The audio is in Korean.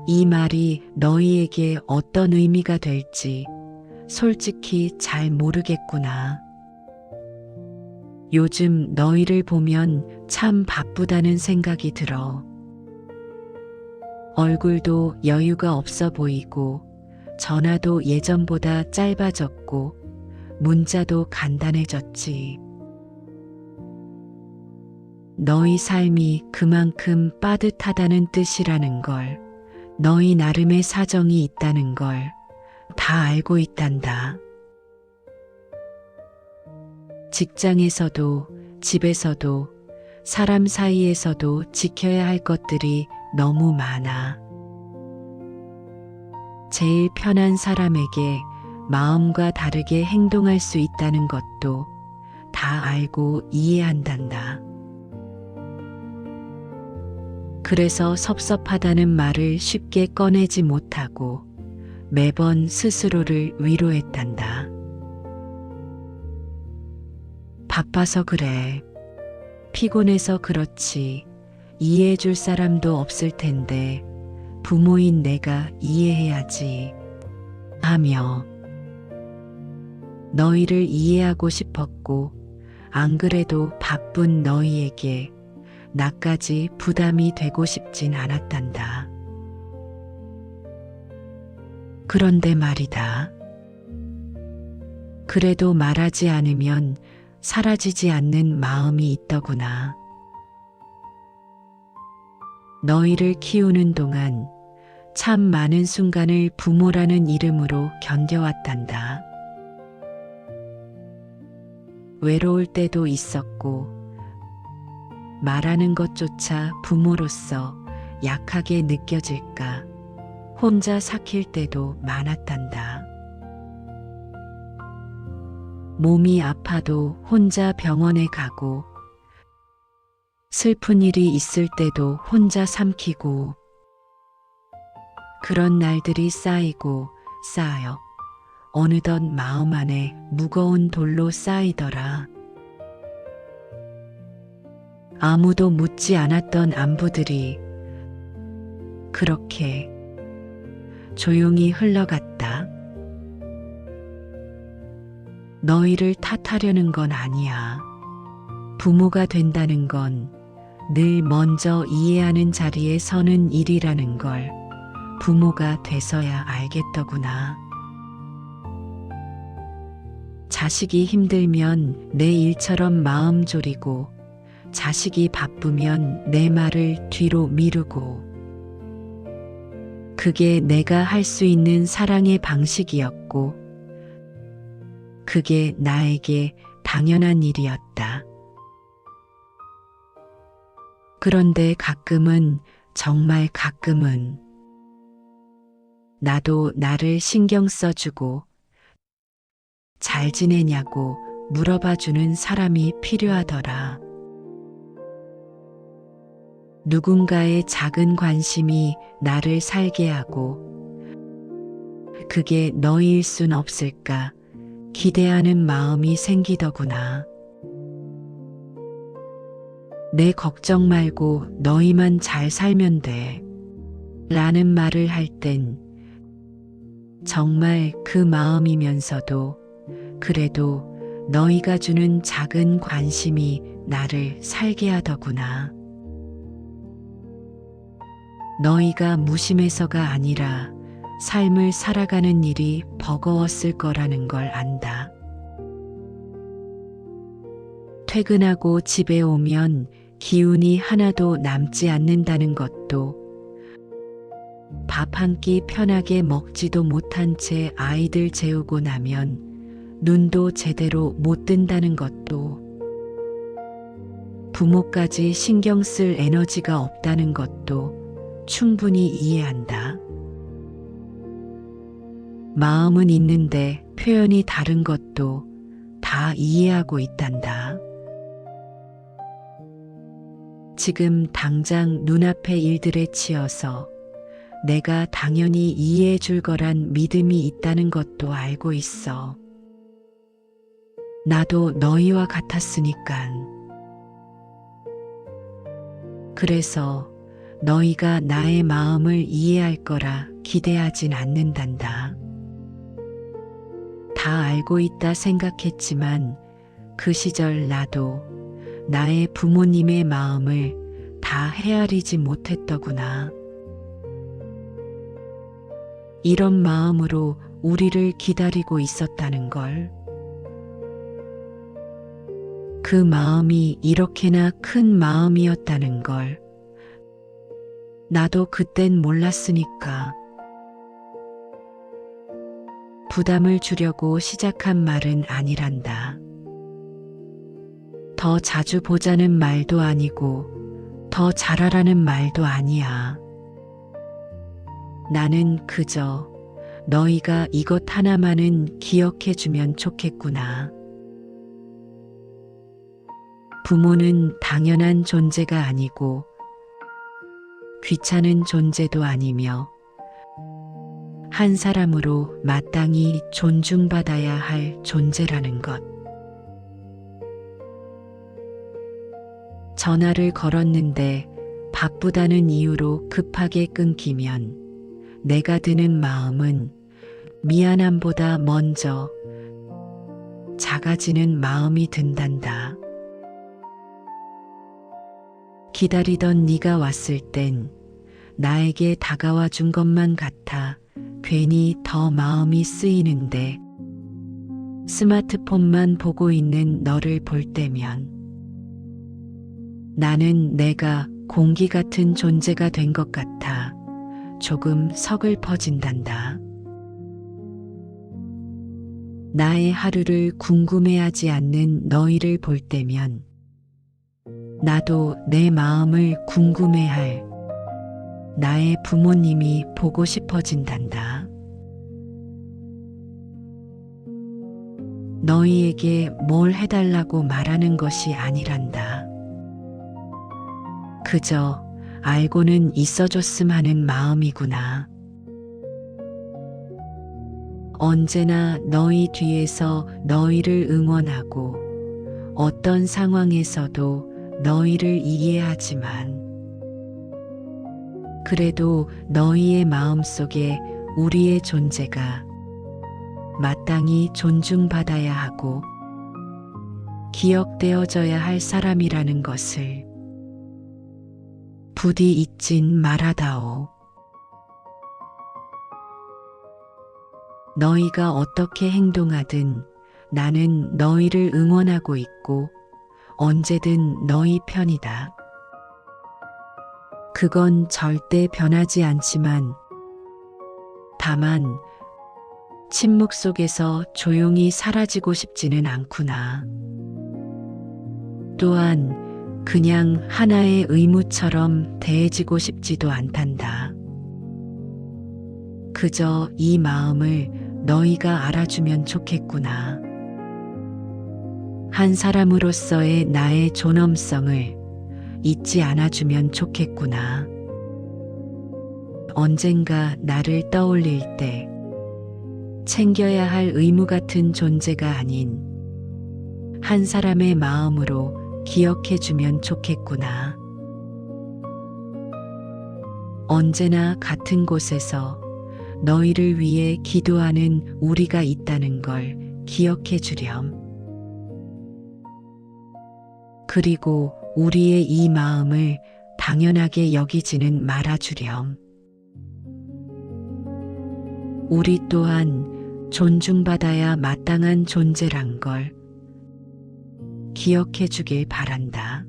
이 말이 너희에게 어떤 의미가 될지 솔직히 잘 모르겠구나. 요즘 너희를 보면 참 바쁘다는 생각이 들어. 얼굴도 여유가 없어 보이고, 전화도 예전보다 짧아졌고, 문자도 간단해졌지. 너희 삶이 그만큼 빠듯하다는 뜻이라는 걸, 너희 나름의 사정이 있다는 걸 다 알고 있단다. 직장에서도 집에서도 사람 사이에서도 지켜야 할 것들이 너무 많아. 제일 편한 사람에게 마음과 다르게 행동할 수 있다는 것도 다 알고 이해한단다. 그래서 섭섭하다는 말을 쉽게 꺼내지 못하고 매번 스스로를 위로했단다. 바빠서 그래. 피곤해서 그렇지. 이해해 줄 사람도 없을 텐데 부모인 내가 이해해야지. 하며 너희를 이해하고 싶었고, 안 그래도 바쁜 너희에게 나까지 부담이 되고 싶진 않았단다. 그런데 말이다. 그래도 말하지 않으면 사라지지 않는 마음이 있더구나. 너희를 키우는 동안 참 많은 순간을 부모라는 이름으로 견뎌왔단다. 외로울 때도 있었고, 말하는 것조차 부모로서 약하게 느껴질까 혼자 삭힐 때도 많았단다. 몸이 아파도 혼자 병원에 가고, 슬픈 일이 있을 때도 혼자 삼키고, 그런 날들이 쌓이고 쌓여 어느덧 마음 안에 무거운 돌로 쌓이더라. 아무도 묻지 않았던 안부들이 그렇게 조용히 흘러갔다. 너희를 탓하려는 건 아니야. 부모가 된다는 건 늘 먼저 이해하는 자리에 서는 일이라는 걸 부모가 돼서야 알겠더구나. 자식이 힘들면 내 일처럼 마음 졸이고, 자식이 바쁘면 내 말을 뒤로 미루고, 그게 내가 할 수 있는 사랑의 방식이었고, 그게 나에게 당연한 일이었다. 그런데 가끔은, 정말 가끔은 나도 나를 신경 써주고 잘 지내냐고 물어봐주는 사람이 필요하더라. 누군가의 작은 관심이 나를 살게 하고, 그게 너희일 순 없을까 기대하는 마음이 생기더구나. 내 걱정 말고 너희만 잘 살면 돼 라는 말을 할 땐 정말 그 마음이면서도, 그래도 너희가 주는 작은 관심이 나를 살게 하더구나. 너희가 무심해서가 아니라 삶을 살아가는 일이 버거웠을 거라는 걸 안다. 퇴근하고 집에 오면 기운이 하나도 남지 않는다는 것도, 밥 한 끼 편하게 먹지도 못한 채 아이들 재우고 나면 눈도 제대로 못 뜬다는 것도, 부모까지 신경 쓸 에너지가 없다는 것도 충분히 이해한다. 마음은 있는데 표현이 다른 것도 다 이해하고 있단다. 지금 당장 눈앞의 일들에 치여서 내가 당연히 이해해 줄 거란 믿음이 있다는 것도 알고 있어. 나도 너희와 같았으니깐. 그래서 너희가 나의 마음을 이해할 거라 기대하진 않는단다. 다 알고 있다 생각했지만 그 시절 나도 나의 부모님의 마음을 다 헤아리지 못했더구나. 이런 마음으로 우리를 기다리고 있었다는 걸. 그 마음이 이렇게나 큰 마음이었다는 걸. 나도 그땐 몰랐으니까. 부담을 주려고 시작한 말은 아니란다. 더 자주 보자는 말도 아니고 더 잘하라는 말도 아니야. 나는 그저 너희가 이것 하나만은 기억해 주면 좋겠구나. 부모는 당연한 존재가 아니고 귀찮은 존재도 아니며 한 사람으로 마땅히 존중받아야 할 존재라는 것. 전화를 걸었는데 바쁘다는 이유로 급하게 끊기면 내가 드는 마음은 미안함보다 먼저 작아지는 마음이 든단다. 기다리던 네가 왔을 땐 나에게 다가와 준 것만 같아 괜히 더 마음이 쓰이는데 스마트폰만 보고 있는 너를 볼 때면 나는 내가 공기 같은 존재가 된 것 같아 조금 서글퍼진단다. 나의 하루를 궁금해하지 않는 너희를 볼 때면 나도 내 마음을 궁금해할 나의 부모님이 보고 싶어진단다. 너희에게 뭘 해달라고 말하는 것이 아니란다. 그저 알고는 있어줬음 하는 마음이구나. 언제나 너희 뒤에서 너희를 응원하고 어떤 상황에서도 너희를 이해하지만 그래도 너희의 마음속에 우리의 존재가 마땅히 존중받아야 하고 기억되어져야 할 사람이라는 것을 부디 잊진 말아다오. 너희가 어떻게 행동하든 나는 너희를 응원하고 있고 언제든 너희 편이다. 그건 절대 변하지 않지만 다만 침묵 속에서 조용히 사라지고 싶지는 않구나. 또한 그냥 하나의 의무처럼 대해지고 싶지도 않단다. 그저 이 마음을 너희가 알아주면 좋겠구나. 한 사람으로서의 나의 존엄성을 잊지 않아주면 좋겠구나. 언젠가 나를 떠올릴 때 챙겨야 할 의무 같은 존재가 아닌 한 사람의 마음으로 기억해주면 좋겠구나. 언제나 같은 곳에서 너희를 위해 기도하는 우리가 있다는 걸 기억해 주렴. 그리고 우리의 이 마음을 당연하게 여기지는 말아주렴. 우리 또한 존중받아야 마땅한 존재란 걸 기억해 주길 바란다.